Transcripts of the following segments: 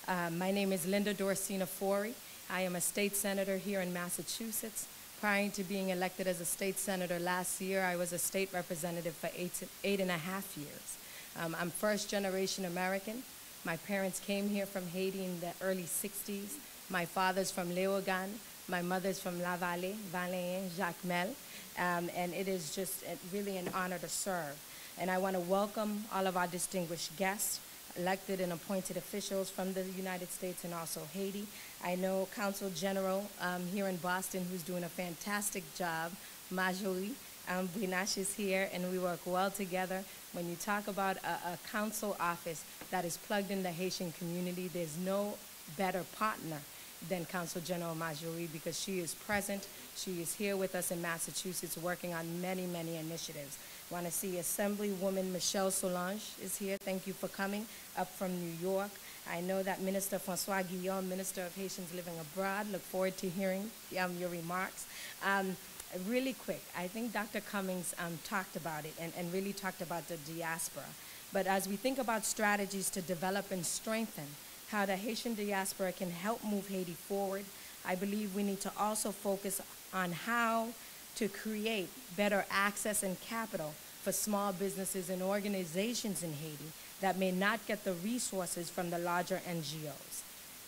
My name is Linda Dorcena Forry. I am a state senator here in Massachusetts. Prior to being elected as a state senator last year, I was a state representative for eight and a half years. I'm first generation American. My parents came here from Haiti in the early 60s. My father's from Léogane. My mother's from La Vallée, Valléen, Jacmel. And it is just really an honor to serve. And I want to welcome all of our distinguished guests, elected and appointed officials from the United States and also Haiti. I know Consul General here in Boston, who's doing a fantastic job, Marjorie Brinache is here, and we work well together. When you talk about a council office that is plugged in the Haitian community, there's no better partner than Consul General Marjorie, because she is present. She is here with us in Massachusetts working on many, many initiatives. I want to see Assemblywoman Michelle Solange is here. Thank you for coming up from New York. I know that Minister Francois Guillaume, Minister of Haitians Living Abroad. Look forward to hearing your remarks. Really quick, I think Dr. Cummings talked about it and really talked about the diaspora. But as we think about strategies to develop and strengthen how the Haitian diaspora can help move Haiti forward, I believe we need to also focus on how to create better access and capital for small businesses and organizations in Haiti that may not get the resources from the larger NGOs.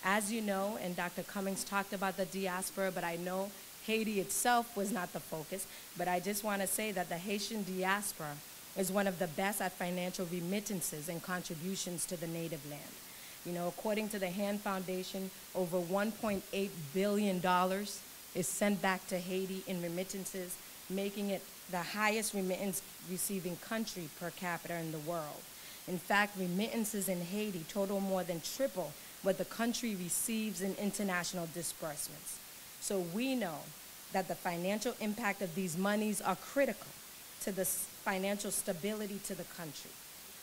As you know, and Dr. Cummings talked about the diaspora, but I know Haiti itself was not the focus, but I just want to say that the Haitian diaspora is one of the best at financial remittances and contributions to the native land. You know, according to the Hand Foundation, over $1.8 billion is sent back to Haiti in remittances, making it the highest remittance receiving country per capita in the world. In fact, remittances in Haiti total more than triple what the country receives in international disbursements. So we know that the financial impact of these monies are critical to the financial stability to the country.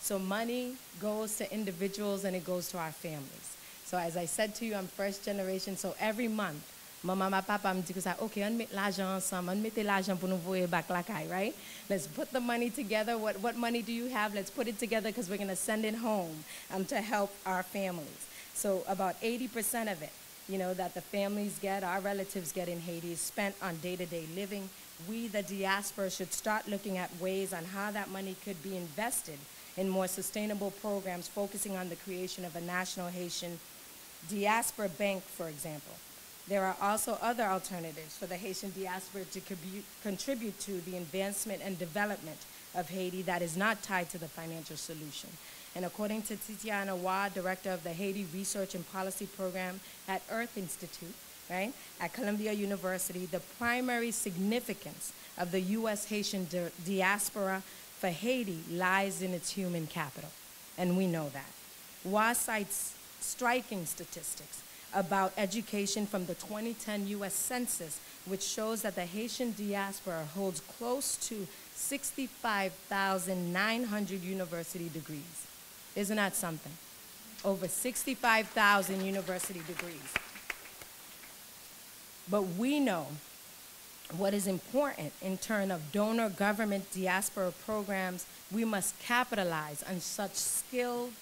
So money goes to individuals and it goes to our families. So as I said to you, I'm first generation, so every month, maman, papa me dit okay, on met l'argent ensemble, on mette l'argent pour nous voyer back la caille, right? Let's put the money together. What money do you have? Let's put it together because we're going to send it home to help our families. So about 80% of it, you know, that the families get, our relatives get in Haiti is spent on day-to-day living. We, the diaspora, should start looking at ways on how that money could be invested in more sustainable programs focusing on the creation of a national Haitian diaspora bank, for example. There are also other alternatives for the Haitian diaspora to contribute to the advancement and development of Haiti that is not tied to the financial solution. And according to Titiana Waugh, director of the Haiti Research and Policy Program at Earth Institute, right, at Columbia University, the primary significance of the U.S. Haitian diaspora for Haiti lies in its human capital, and we know that. Waugh cites striking statistics about education from the 2010 U.S. Census, which shows that the Haitian diaspora holds close to 65,900 university degrees. Isn't that something? Over 65,000 university degrees. But we know what is important in terms of donor government diaspora programs. We must capitalize on such skilled,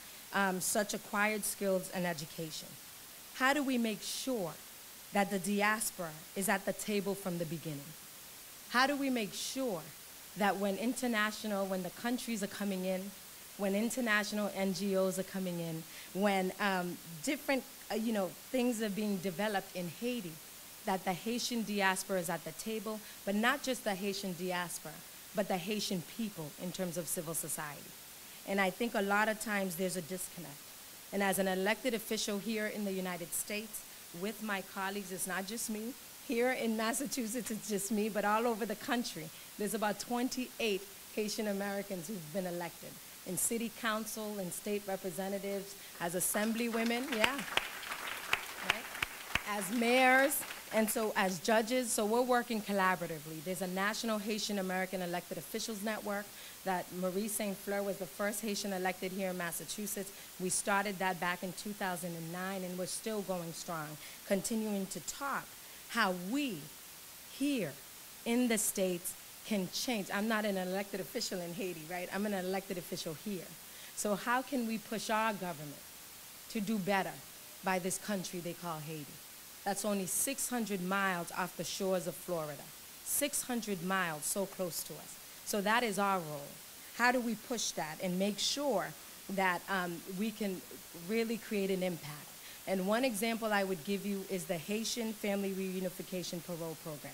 such acquired skills and education. How do we make sure that the diaspora is at the table from the beginning? How do we make sure that when the countries are coming in, when international NGOs are coming in, when different things are being developed in Haiti, that the Haitian diaspora is at the table, but not just the Haitian diaspora, but the Haitian people in terms of civil society. And I think a lot of times there's a disconnect. And as an elected official here in the United States, with my colleagues, it's not just me. Here in Massachusetts, it's just me, but all over the country, there's about 28 Haitian Americans who've been elected in city council and state representatives, as assemblywomen, yeah, right? As mayors, and so as judges. So we're working collaboratively. There's a National Haitian American Elected Officials Network that Marie St. Fleur was the first Haitian elected here in Massachusetts. We started that back in 2009, and we're still going strong, continuing to talk how we here in the States can change. I'm not an elected official in Haiti, right? I'm an elected official here. So how can we push our government to do better by this country they call Haiti. That's only 600 miles off the shores of Florida. 600 miles, so close to us. So that is our role. How do we push that and make sure that we can really create an impact? And one example I would give you is the Haitian Family Reunification Parole Program.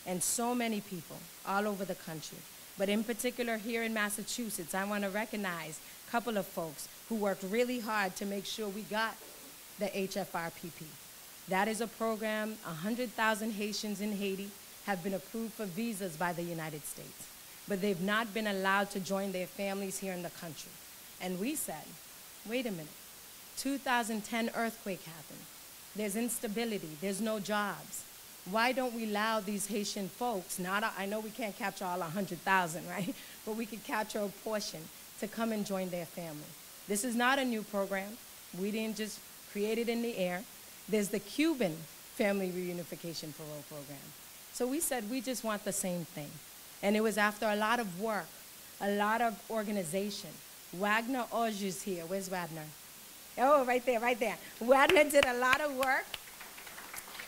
And so many people all over the country, but in particular here in Massachusetts, I want to recognize a couple of folks who worked really hard to make sure we got the HFRPP. That is a program. 100,000 Haitians in Haiti have been approved for visas by the United States, but they've not been allowed to join their families here in the country. And we said, wait a minute, 2010 earthquake happened. There's instability, there's no jobs. Why don't we allow these Haitian folks, I know we can't capture all 100,000, right? But we could capture a portion to come and join their family. This is not a new program. We didn't just create it in the air. There's the Cuban Family Reunification Parole Program. So we said we just want the same thing. And it was after a lot of work, a lot of organization. Wagner Oj is here. Where's Wagner? Oh, right there, right there. Wagner did a lot of work.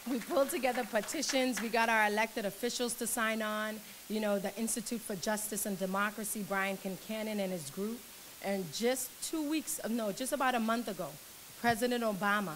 We pulled together petitions. We got our elected officials to sign on. You know, the Institute for Justice and Democracy, Brian Kincannon and his group. And just just about a month ago, President Obama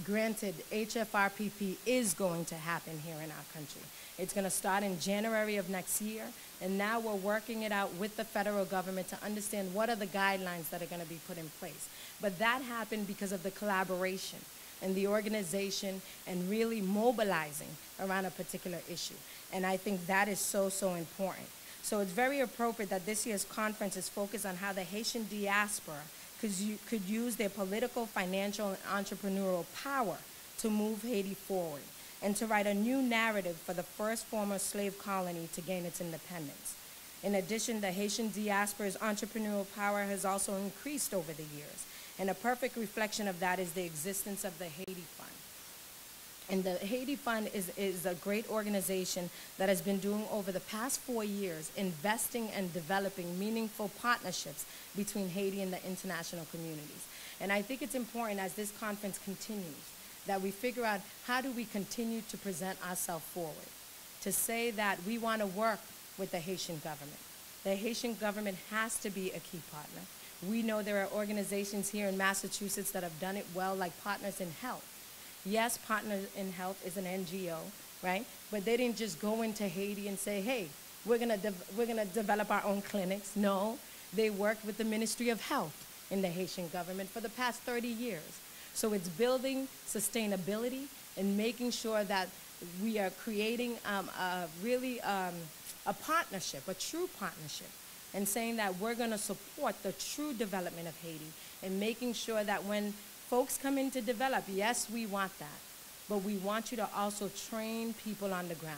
granted HFRPP is going to happen here in our country. It's going to start in January of next year, and now we're working it out with the federal government to understand what are the guidelines that are going to be put in place. But that happened because of the collaboration and the organization and really mobilizing around a particular issue. And I think that is so, so important. So it's very appropriate that this year's conference is focused on how the Haitian diaspora could use their political, financial, and entrepreneurial power to move Haiti forward and to write a new narrative for the first former slave colony to gain its independence. In addition, the Haitian diaspora's entrepreneurial power has also increased over the years, and a perfect reflection of that is the existence of the Haiti Fund. And the Haiti Fund is a great organization that has been doing over the past 4 years, investing and developing meaningful partnerships between Haiti and the international communities. And I think it's important as this conference continues that we figure out how do we continue to present ourselves forward, to say that we want to work with the Haitian government. The Haitian government has to be a key partner. We know there are organizations here in Massachusetts that have done it well, like Partners in Health. Yes, Partners in Health is an NGO, right? But they didn't just go into Haiti and say, hey, we're gonna develop our own clinics. No, they worked with the Ministry of Health in the Haitian government for the past 30 years. So it's building sustainability and making sure that we are creating a partnership, a true partnership, and saying that we're gonna support the true development of Haiti and making sure that when folks come in to develop, yes, we want that, but we want you to also train people on the ground.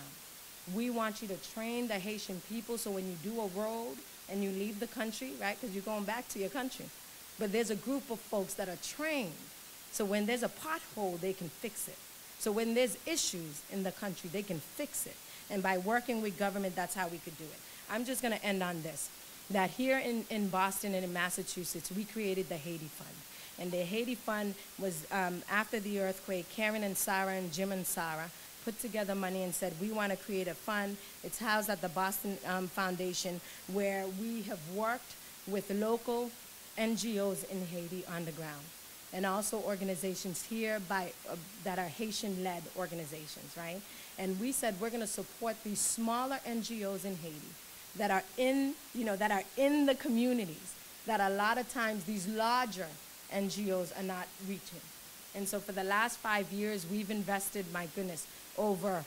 We want you to train the Haitian people so when you do a road and you leave the country, right, because you're going back to your country, but there's a group of folks that are trained, so when there's a pothole, they can fix it. So when there's issues in the country, they can fix it. And by working with government, that's how we could do it. I'm just gonna end on this, that here in Boston and in Massachusetts, we created the Haiti Fund. And the Haiti Fund was, after the earthquake, Karen and Sarah and Jim and Sarah put together money and said, we want to create a fund. It's housed at the Boston Foundation, where we have worked with local NGOs in Haiti on the ground, and also organizations here that are Haitian-led organizations, right? And we said we're going to support these smaller NGOs in Haiti that are in the communities, that a lot of times these larger NGOs are not reaching. And so for the last 5 years, we've invested, my goodness, over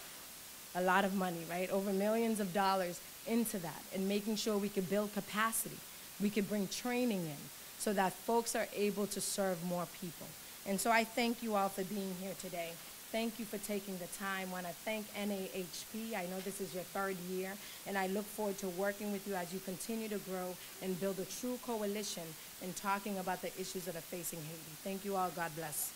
a lot of money, right? Over millions of dollars into that, and making sure we could build capacity. We could bring training in so that folks are able to serve more people. And so I thank you all for being here today. Thank you for taking the time. I want to thank NAHP. I know this is your 3rd year, and I look forward to working with you as you continue to grow and build a true coalition in talking about the issues that are facing Haiti. Thank you all. God bless.